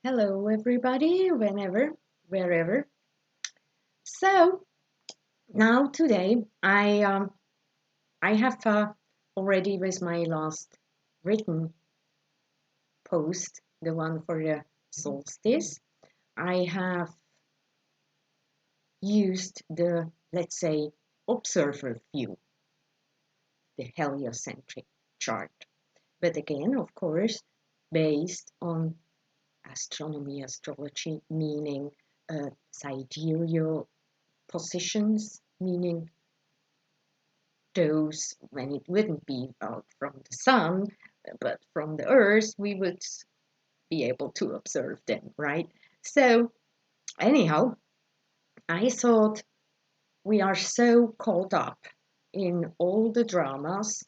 Hello, everybody, whenever, wherever. So now today, I have already with my last written post, the one for the solstice, I have used the, let's say, observer view, the heliocentric chart. But again, of course, based on astronomy-astrology, meaning sidereal positions, meaning those when it wouldn't be out from the sun, but from the earth, we would be able to observe them, right? So, anyhow, I thought we are so caught up in all the dramas,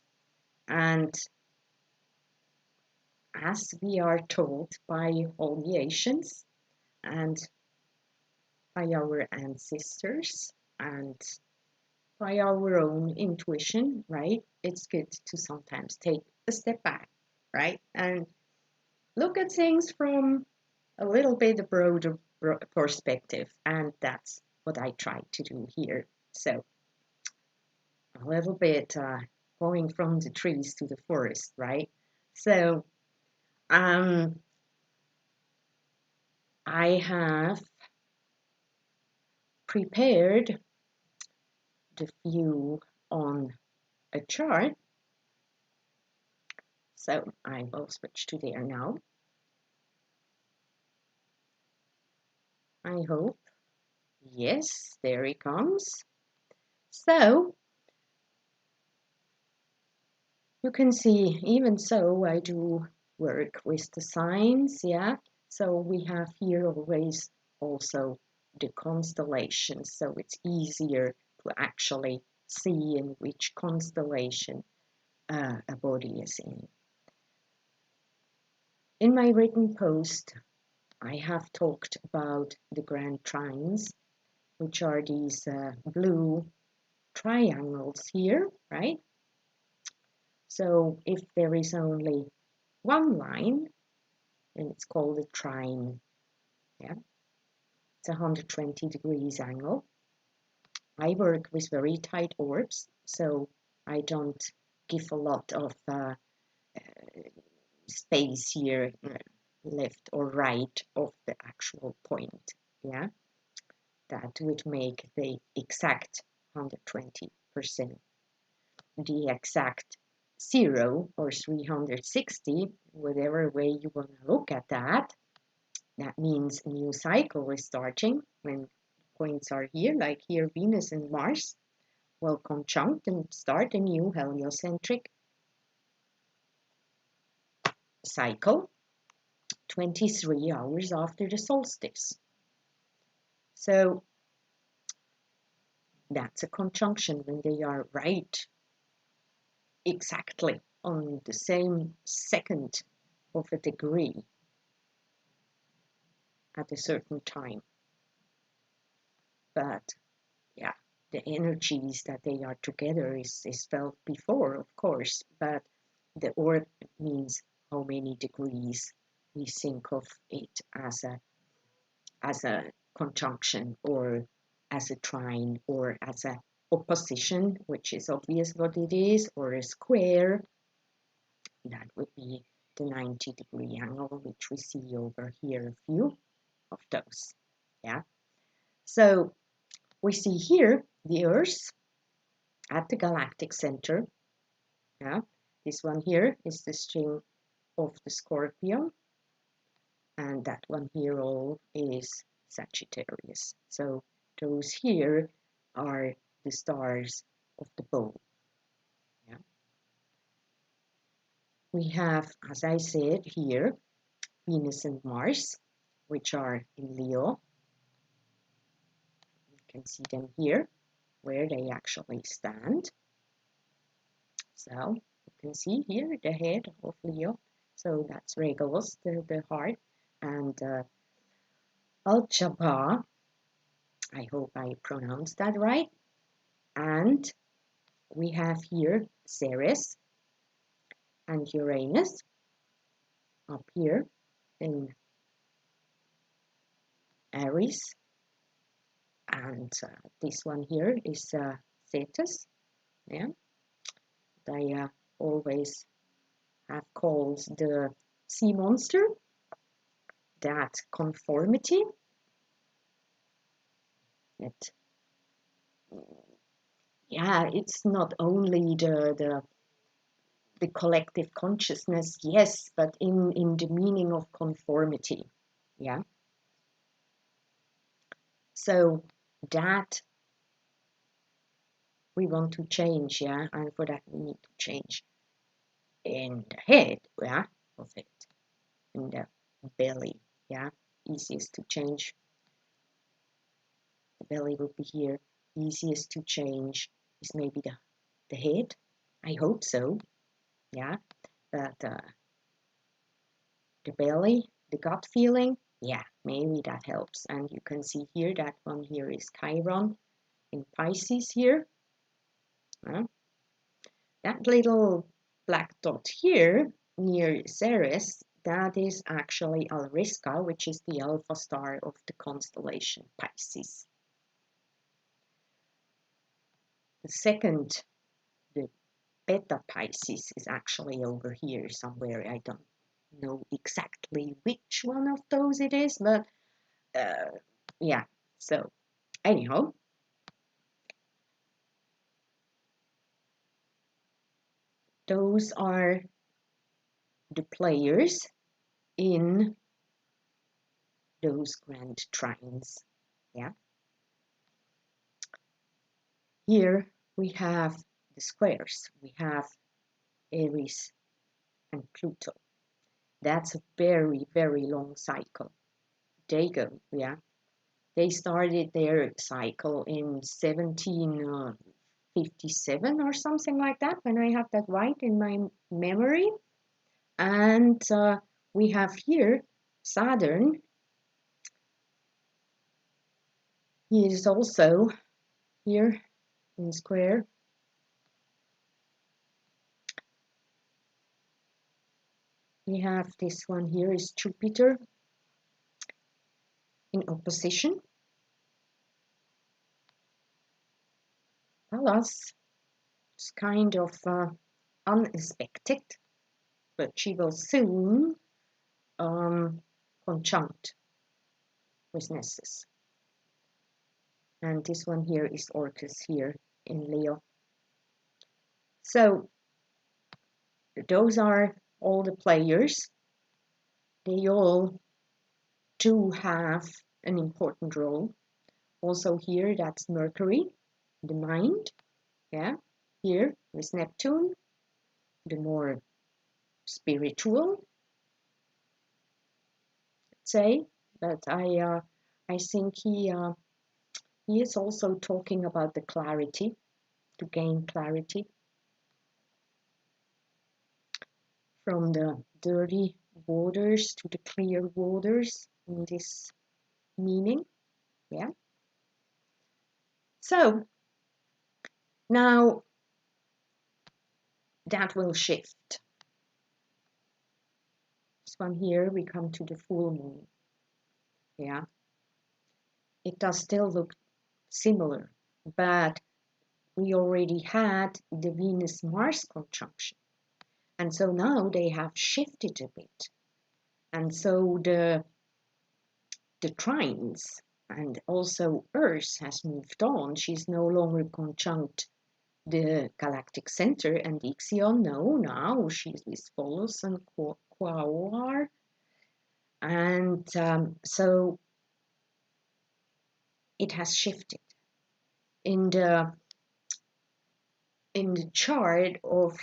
and as we are told by all the ancients and by our ancestors and by our own intuition, right? It's good to sometimes take a step back, right? And look at things from a little bit broader perspective. And that's what I try to do here. So a little bit going from the trees to the forest, right? So I have prepared the view on a chart. So I will switch to there now. I hope. Yes, there he comes. So you can see, even so, I do work with the signs, yeah. So we have here always also the constellations, so it's easier to actually see in which constellation a body is in. In my written post, I have talked about the grand trines, which are these blue triangles here, right? So if there is only one line, then it's called a trine. Yeah, it's a 120 degrees angle. I work with very tight orbs, so I don't give a lot of space here, left or right of the actual point. Yeah, that would make the exact 120%. The exact 0 or 360, whatever way you want to look at that, that means a new cycle is starting when points are here, like here Venus and Mars will conjunct and start a new heliocentric cycle 23 hours after the solstice. So that's a conjunction when they are right exactly on the same second of a degree at a certain time. But yeah, the energies that they are together is felt before, of course, but the orb means how many degrees we think of it as a conjunction or as a trine or as a opposition, which is obvious what it is, or a square. That would be the 90-degree angle, which we see over here, a few of those. Yeah. So we see here the Earth at the galactic center. Yeah. This one here is the string of the Scorpio, and that one here all is Sagittarius. So those here are the stars of the bow. Yeah. We have, as I said here, Venus and Mars, which are in Leo. You can see them here, where they actually stand. So you can see here the head of Leo. So that's Regulus, the heart, and Al-Jabbar, I hope I pronounced that right. And we have here Ceres and Uranus up here in Aries, and this one here is Cetus. Yeah, they always have called the sea monster, that conformity. It, yeah, it's not only the collective consciousness, yes, but in the meaning of conformity. Yeah. So that we want to change, yeah, and for that we need to change in the head, yeah, of it, in the belly, yeah. Easiest to change, the belly will be here. Easiest to change is maybe the head. I hope so, yeah. But the belly, the gut feeling, yeah, maybe that helps. And you can see here that one here is Chiron in Pisces here. That little black dot here near Ceres, that is actually Alrisca, which is the alpha star of the constellation Pisces. The second, the Beta Pisces, is actually over here somewhere. I don't know exactly which one of those it is, but yeah. So anyhow, those are the players in those grand trines. Yeah. Here we have the squares. We have Aries and Pluto. That's a very, very long cycle. They go, yeah. They started their cycle in 1757 or something like that, when I have that right in my memory. And we have here Saturn. He is also here in square. We have this one here is Jupiter in opposition. Pallas is kind of unexpected, but she will soon conjunct with Nessus. And this one here is Orcus here in Leo. So those are all the players. They all do have an important role. Also here, that's Mercury, the mind. Yeah, here with Neptune, the more spiritual, let's say. But I think he is also talking about the clarity, to gain clarity from the dirty waters to the clear waters in this meaning. Yeah. So now that will shift. This one here, we come to the full moon. Yeah. It does still look similar, but we already had the Venus-Mars conjunction. And so now they have shifted a bit. And so the trines and also Earth has moved on. She's no longer conjunct the galactic center and Ixion. No, now she's with Pholus and Quaoar. And so it has shifted. In the chart of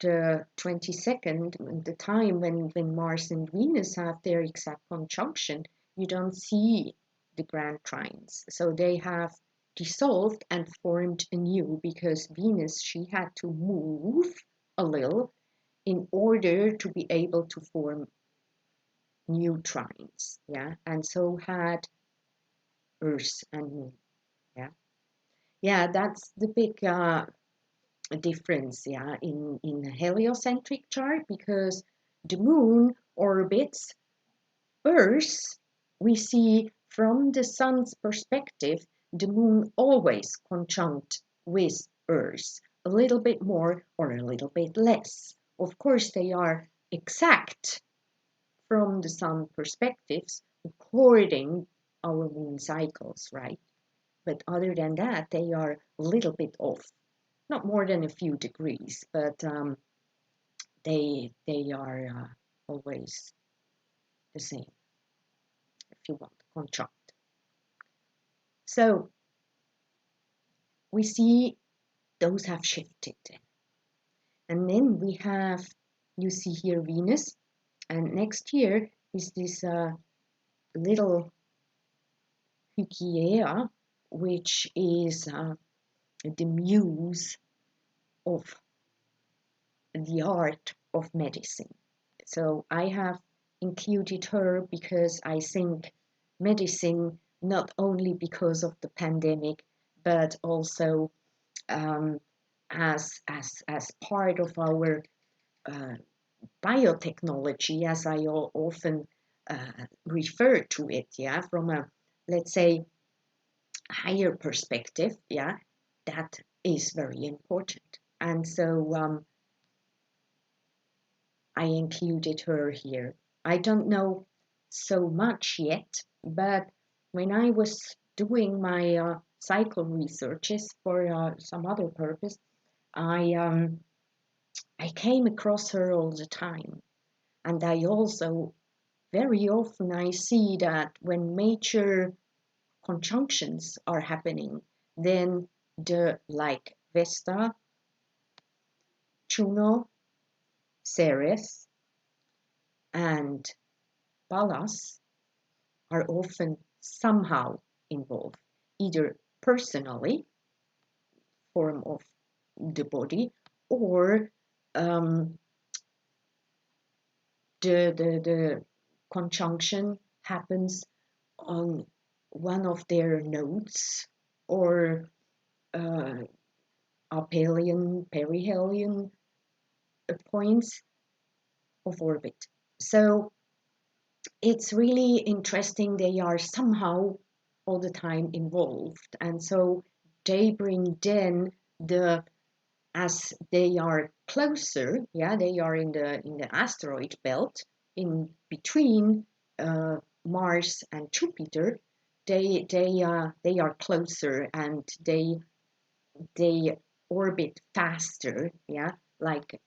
the 22nd, the time when Mars and Venus have their exact conjunction, you don't see the grand trines. So they have dissolved and formed anew because Venus, she had to move a little in order to be able to form new trines. Yeah, and so had Earth and Moon. Yeah, yeah, that's the big difference, yeah, in a heliocentric chart, because the moon orbits Earth we see from the sun's perspective, the moon always conjunct with Earth, a little bit more or a little bit less. Of course, they are exact from the sun perspectives according our moon cycles, right? But other than that, they are a little bit off, not more than a few degrees, but they are always the same, if you want to conjunct. So we see those have shifted. And then we have, you see here Venus, and next year is this little Hygiea, which is the muse of the art of medicine. So I have included her because I think medicine, not only because of the pandemic, but also as part of our biotechnology, as I often refer to it, yeah, from a, let's say, higher perspective, yeah, that is very important. And so I included her here. I don't know so much yet, but when I was doing my cycle researches for some other purpose, I came across her all the time, and I also very often I see that when major conjunctions are happening, then the like Vesta, Juno, Ceres, and Pallas are often somehow involved, either personally, form of the body, or um, the conjunction happens on one of their nodes or aphelion, perihelion points of orbit. So it's really interesting. They are somehow all the time involved, and so they bring then the, as they are closer, yeah, they are in the asteroid belt in between Mars and Jupiter. They are closer, and they orbit faster, yeah, like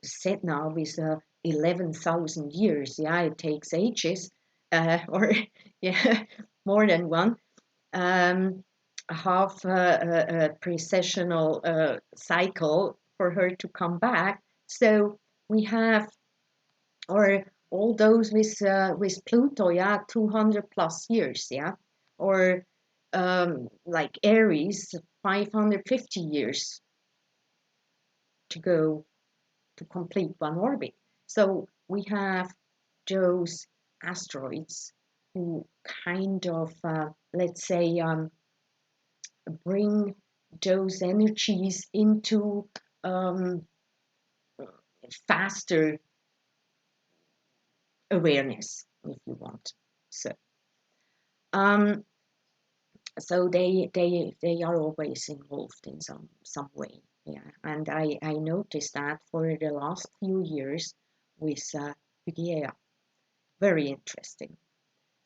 said now with 11,000 years. Yeah, it takes ages, or yeah, more than one. Half a precessional cycle for her to come back. So we have, or all those with Pluto, yeah, 200 plus years, yeah, or like Aries, 550 years to go to complete one orbit. So we have those asteroids who kind of, let's say, bring those energies into faster awareness, if you want. So, um, so they are always involved in some way, yeah. And I noticed that for the last few years with Hygieia. Very interesting.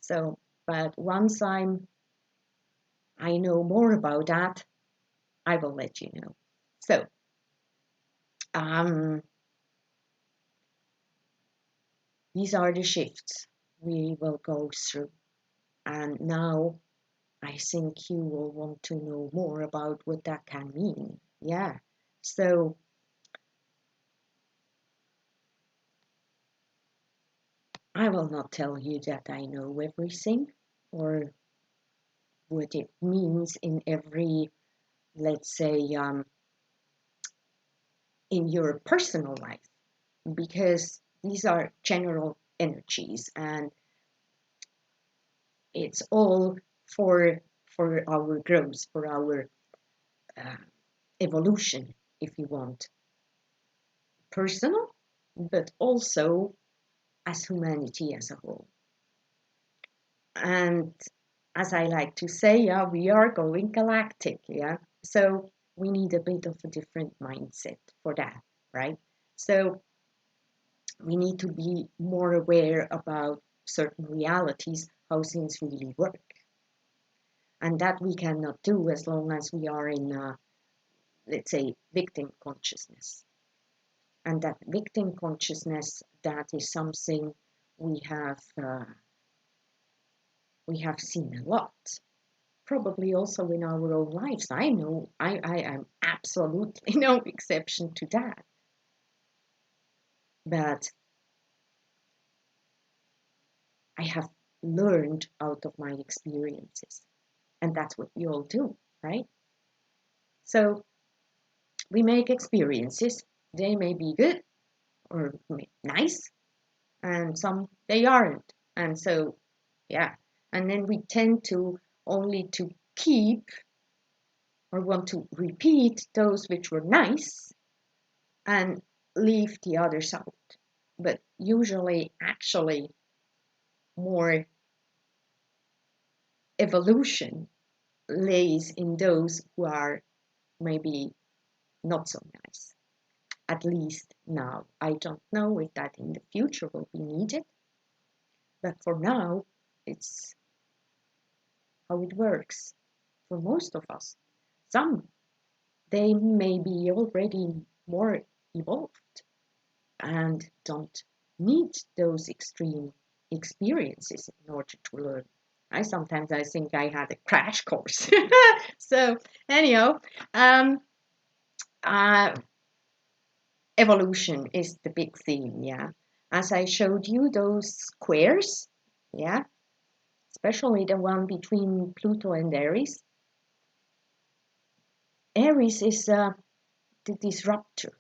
So, but once I know more about that, I will let you know. So, um, these are the shifts we will go through. And now I think you will want to know more about what that can mean. Yeah. So, I will not tell you that I know everything or what it means in every, let's say, in your personal life, because these are general energies, and it's all for our growth, for our uh, evolution, if you want, personal, but also as humanity as a whole. And as I like to say, yeah, we are going galactic, yeah. So we need a bit of a different mindset for that, right? So we need to be more aware about certain realities, how things really work. And that we cannot do as long as we are in, let's say, victim consciousness. And that victim consciousness, that is something we have seen a lot. Probably also in our own lives. I know I am absolutely no exception to that. But I have learned out of my experiences. And that's what we all do, right? So we make experiences. They may be good or nice, and some they aren't. And so, yeah. And then we tend to only to keep or want to repeat those which were nice and leave the others out. But usually, actually, more evolution lays in those who are maybe not so nice. At least now. I don't know if that in the future will be needed, but for now, it's how it works for most of us. Some, they may be already more evolved and don't need those extreme experiences in order to learn. I think I had a crash course. So anyhow, um, uh, evolution is the big theme, yeah. As I showed you those squares, yeah, especially the one between Pluto and Aries. Aries is the disruptor,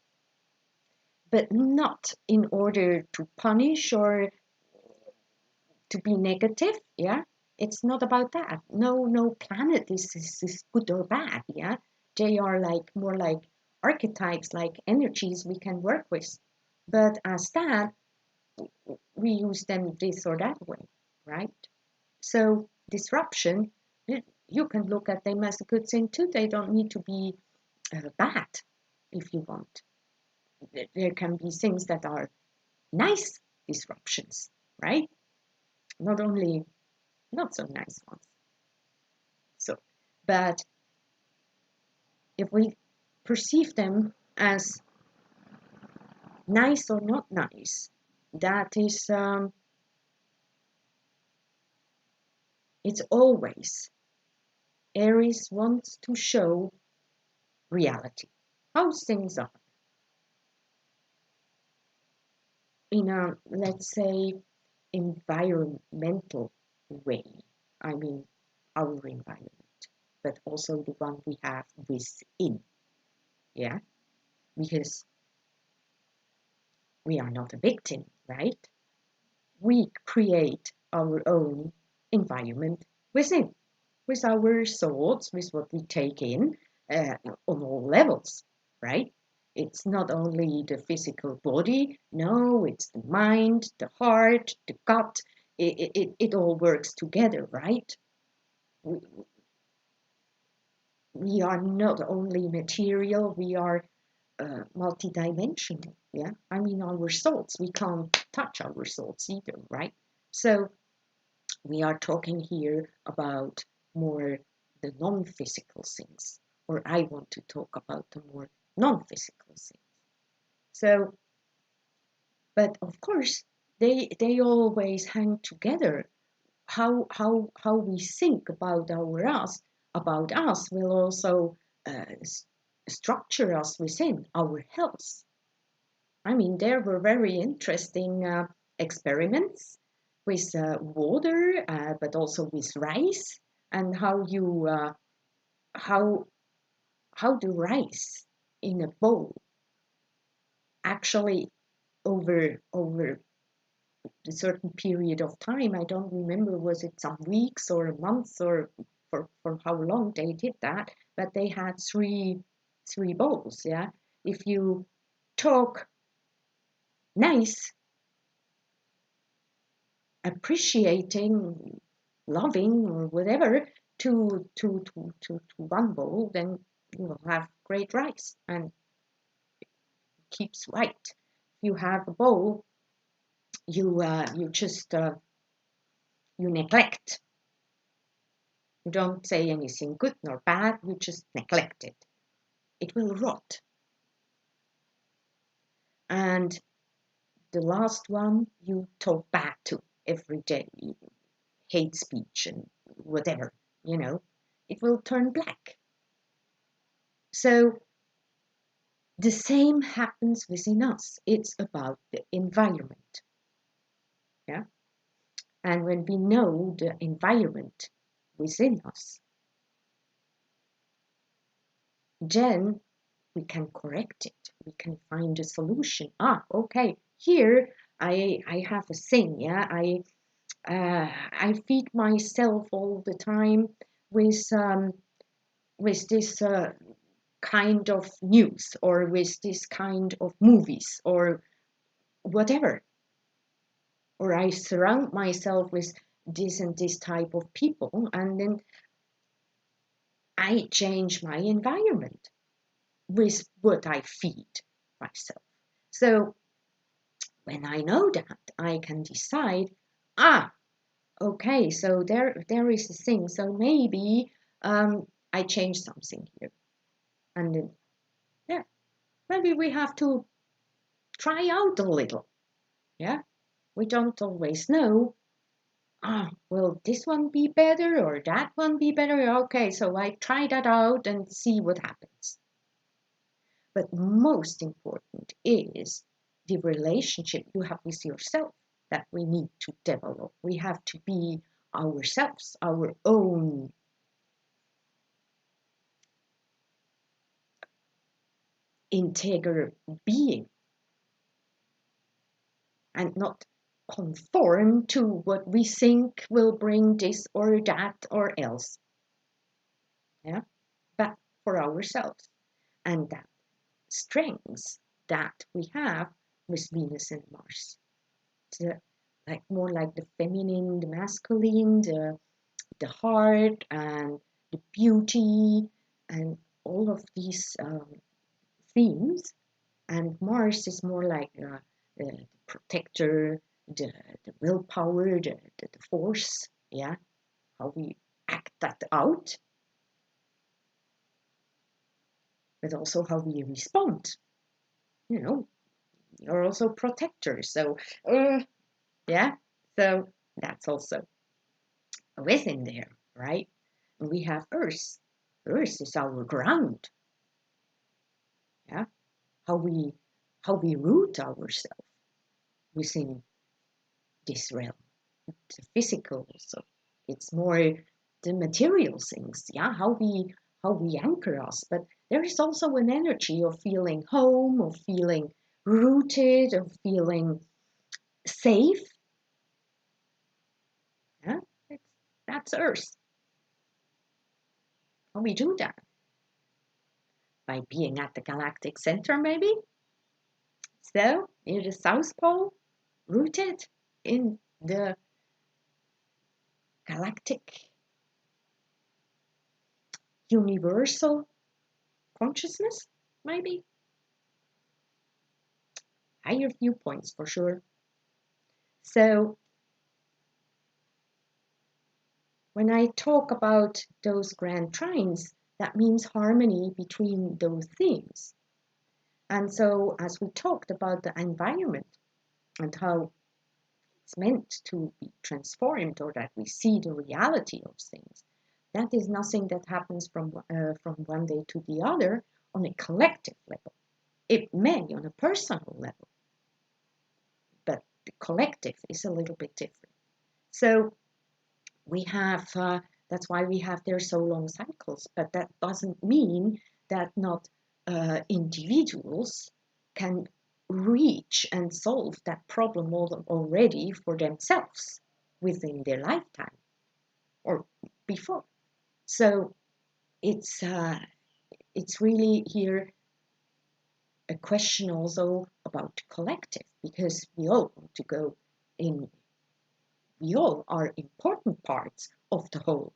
but not in order to punish or to be negative, yeah. It's not about that. No planet is good or bad, yeah. They are like more like archetypes, like energies we can work with. But as that, we use them this or that way, right? So disruption, you can look at them as a good thing too. They don't need to be bad if you want. There can be things that are nice disruptions, right? Not only not so nice ones. So, but if we perceive them as nice or not nice, that is, it's always Aries wants to show reality, how things are in a, let's say, environmental way. I mean, our environment, but also the one we have within. Yeah, because we are not a victim, right? We create our own environment within, with our thoughts, with what we take in on all levels, right? It's not only the physical body, no, it's the mind, the heart, the gut. It all works together, right? We, we are not only material, we are multidimensional. Yeah, I mean our thoughts. We can't touch our thoughts either, right? So we are talking here about more the non-physical things, or I want to talk about the more non-physical things. So, but of course, they always hang together. How we think about us will also structure us within our health. I mean, there were very interesting experiments with water, but also with rice, and how how the rice in a bowl actually over a certain period of time. I don't remember, was it some weeks or a month or for how long they did that, but they had three bowls. Yeah, if you talk nice, appreciating, loving or whatever to one bowl, then you will have great rice and keeps white. If you have a bowl, you just you neglect. You don't say anything good nor bad. You just neglect it. It will rot. And the last one you talk bad to every day, hate speech and whatever, it will turn black. So the same happens within us. It's about the environment. Yeah. And when we know the environment within us, then we can correct it. We can find a solution. Okay, here I have a thing. Yeah, I feed myself all the time with this kind of news or with this kind of movies or whatever. Or I surround myself with this and this type of people, and then I change my environment with what I feed myself. So when I know that, I can decide, okay, so there is a thing. So maybe I change something here. And then, yeah, maybe we have to try out a little. Yeah, we don't always know. Will this one be better or that one be better? Okay, so I try that out and see what happens. But most important is the relationship you have with yourself that we need to develop. We have to be ourselves, our own integral being, and not conform to what we think will bring this or that or else. Yeah, but for ourselves. And that strengths that we have with Venus and Mars. It's more like the feminine, the masculine, the heart and the beauty and all of these themes. And Mars is more like the protector, the willpower, the force, yeah, how we act that out, but also how we respond. You're also protector, so yeah, so that's also within there, right? And we have Earth. Earth is our ground, yeah, how we root ourselves within this realm. The physical also. It's more the material things, yeah, how we anchor us. But there is also an energy of feeling home, of feeling rooted, of feeling safe. Yeah, that's Earth. How we do that? By being at the galactic center, maybe. So near the South Pole, rooted in the galactic universal consciousness, maybe. Higher viewpoints for sure. So when I talk about those grand trines, that means harmony between those themes. And so as we talked about the environment and how it's meant to be transformed or that we see the reality of things, that is nothing that happens from one day to the other on a collective level. It may on a personal level, but the collective is a little bit different. So we have, that's why we have their so long cycles, but that doesn't mean that not individuals can reach and solve that problem already for themselves within their lifetime or before. So it's really here a question also about collective, because we all want to go in we all are important parts of the whole.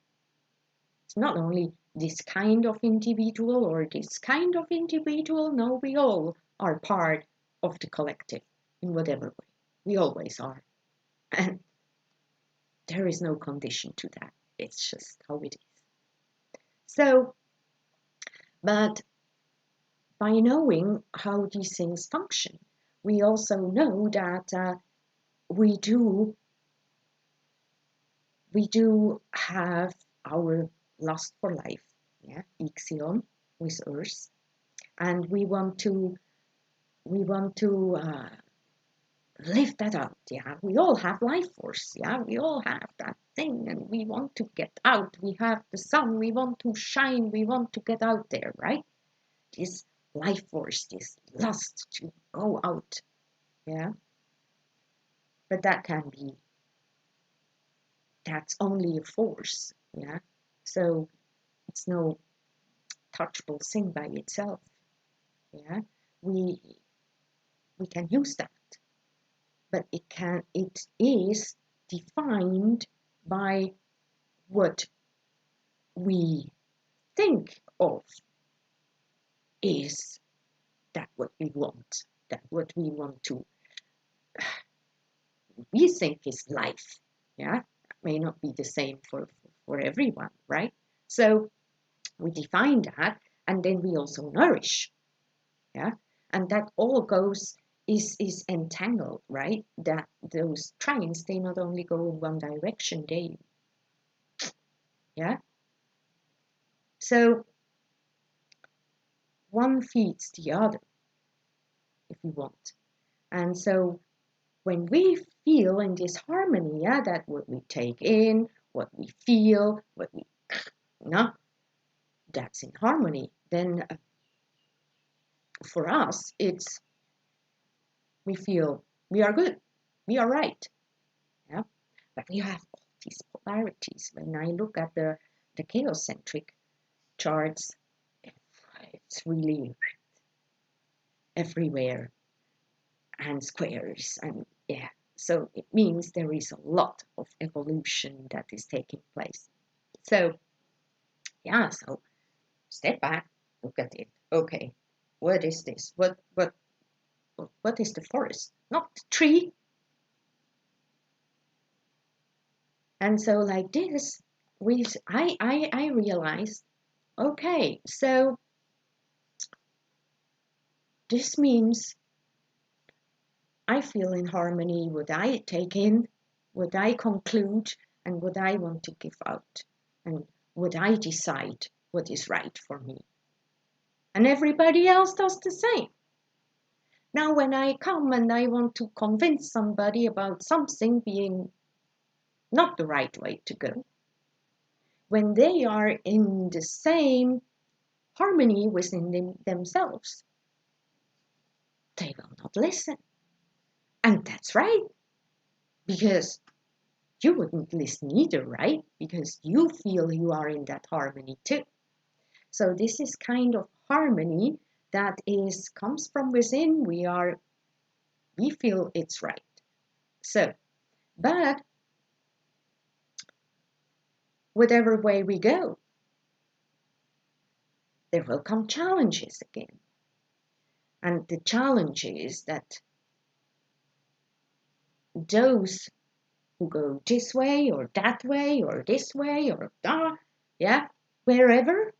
It's not only this kind of individual or this kind of individual. No, we all are part of the collective in whatever way. We always are. And there is no condition to that. It's just how it is. So, but by knowing how these things function, we also know that we do have our lust for life, yeah, ixion with Earth, and we want to live that out, yeah. We all have life force, yeah. We all have that thing, and we want to get out. We have the sun. We want to shine. We want to get out there, right? This life force, this lust to go out, yeah. But that's only a force, yeah. So it's no touchable thing by itself, yeah. We can use that, but it is defined by what we think of is that what we want, that what we want to we think is life, yeah. That may not be the same for everyone, right? So we define that, and then we also nourish, yeah. And that all goes is entangled, right? That those trains, they not only go in one direction, they, yeah. So one feeds the other, if you want. And so when we feel in this harmony, yeah, that what we take in, what we feel, what we, no, that's in harmony, then for us, it's, we feel we are good, we are right, yeah. But we have all these polarities. When I look at the heliocentric charts, it's really everywhere, and squares, and yeah. So it means there is a lot of evolution that is taking place. So yeah, so step back, look at it. Okay, what is this? What is the forest? Not the tree. And so like this, I realized, okay, so this means I feel in harmony what I take in, what I conclude, and what I want to give out, and what I decide what is right for me. And everybody else does the same. Now, when I come and I want to convince somebody about something being not the right way to go, when they are in the same harmony within themselves, they will not listen. And that's right, because you wouldn't listen either, right? Because you feel you are in that harmony too. So this is kind of harmony that comes from within. We feel it's right. So, but whatever way we go, there will come challenges again. And the challenge is that those who go this way or that way or this way or yeah, wherever,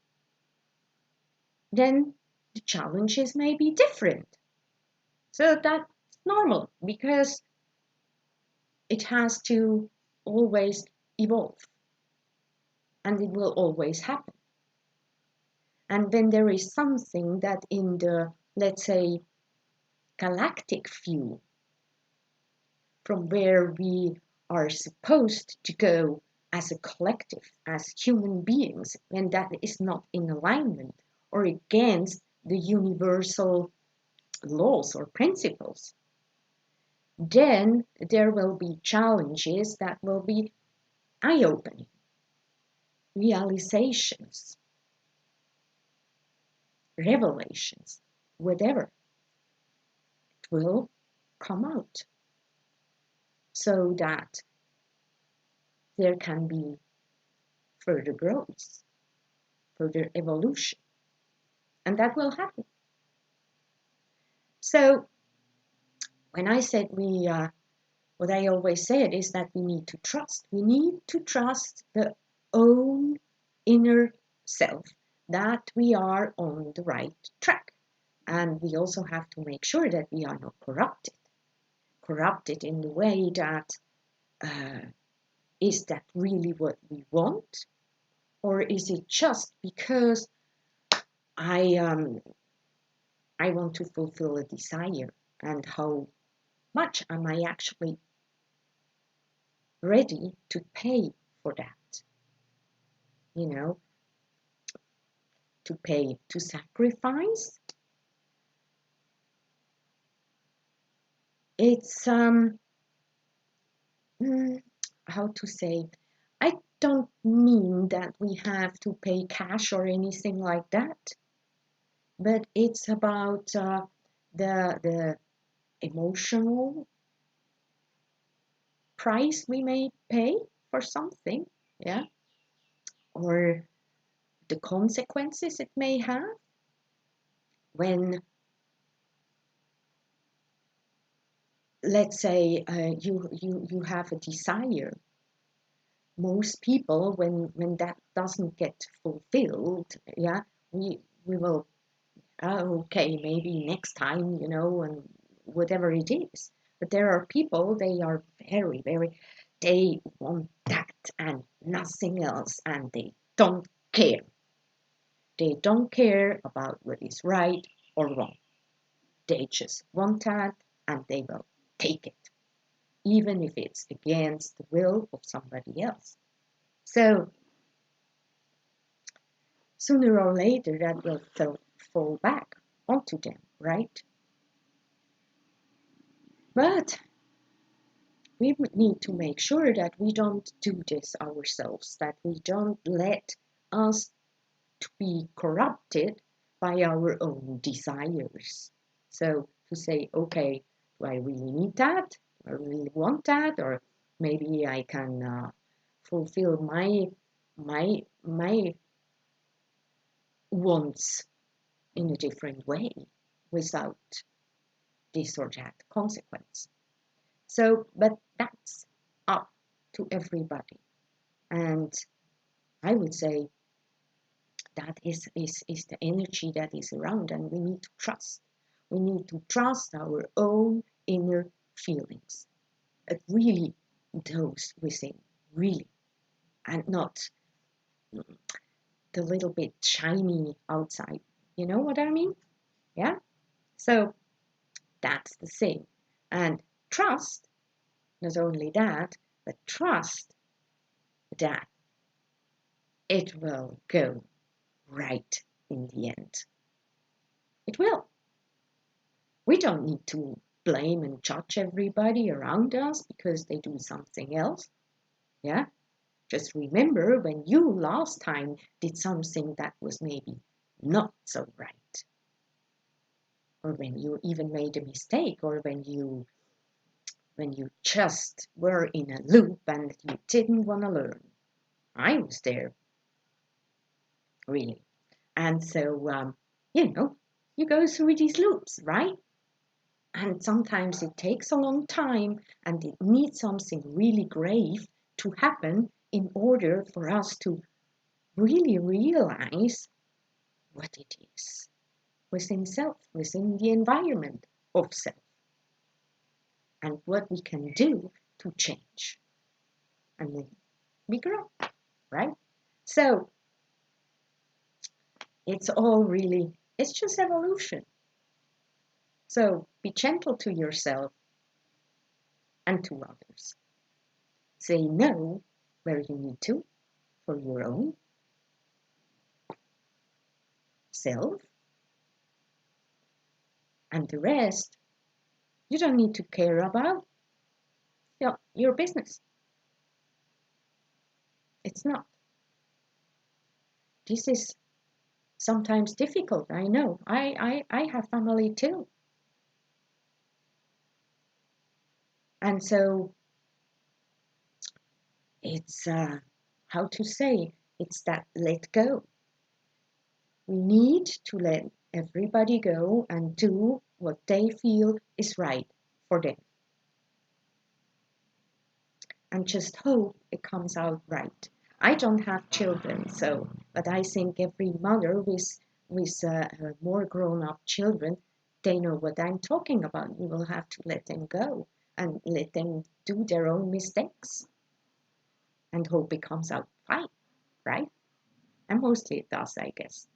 then the challenges may be different. So that's normal, because it has to always evolve, and it will always happen. And when there is something that in the, let's say, galactic view, from where we are supposed to go as a collective, as human beings, and that is not in alignment or against the universal laws or principles, then there will be challenges that will be eye-opening, realizations, revelations, whatever. It will come out. So that there can be further growth, further evolution, and that will happen. So when I said what I always said is that we need to trust. We need to trust the own inner self, that we are on the right track. And we also have to make sure that we are not corrupted. Corrupted in the way that, is that really what we want? Or is it just because I want to fulfill a desire? And how much am I actually ready to pay for that? You know, to pay, to sacrifice. It's how to say, I don't mean that we have to pay cash or anything like that, but it's about the emotional price we may pay for something, yeah, or the consequences it may have when, let's say, you have a desire. Most people, when that doesn't get fulfilled, yeah, we will, okay, maybe next time, and whatever it is. But there are people, they are very, very, they want that and nothing else, and they don't care. They don't care about what is right or wrong. They just want that, and they will take it, even if it's against the will of somebody else. So sooner or later, that will fall back onto them, right? But we need to make sure that we don't do this ourselves, that we don't let us to be corrupted by our own desires. So to say, okay, do I really need that? Do I really want that? Or maybe I can fulfill my wants in a different way without this or that consequence. So, but that's up to everybody. And I would say that is the energy that is around, and we need to trust. We need to trust our own inner feelings. It really those within, really, and not the little bit shiny outside. You know what I mean? Yeah? So that's the thing. And trust, not only that, but trust that it will go right in the end. It will. We don't need to blame and judge everybody around us because they do something else. Yeah? Just remember when you last time did something that was maybe not so right. Or when you even made a mistake, or when you just were in a loop and you didn't want to learn. I was there, really. And so, you go through these loops, right? And sometimes it takes a long time and it needs something really grave to happen in order for us to really realize what it is within self, within the environment of self, and what we can do to change. And then we grow, right? So it's just evolution. So be gentle to yourself and to others. Say no where you need to for your own self, and the rest you don't need to care about. Your business. It's not. This is sometimes difficult. I know. I have family too. And so it's how to say, it's that let go. We need to let everybody go and do what they feel is right for them, and just hope it comes out right. I don't have children, so, but I think every mother with more grown-up children, they know what I'm talking about. You will have to let them go and let them do their own mistakes and hope it comes out fine, right? And mostly it does, I guess.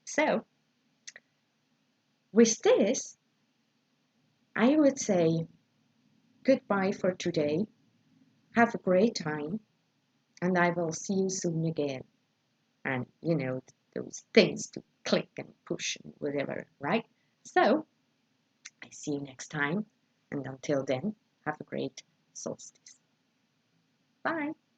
So, with this, I would say goodbye for today. Have a great time, and I will see you soon again. And those things to click and push and whatever, right? So, I see you next time, and until then, have a great solstice. Bye.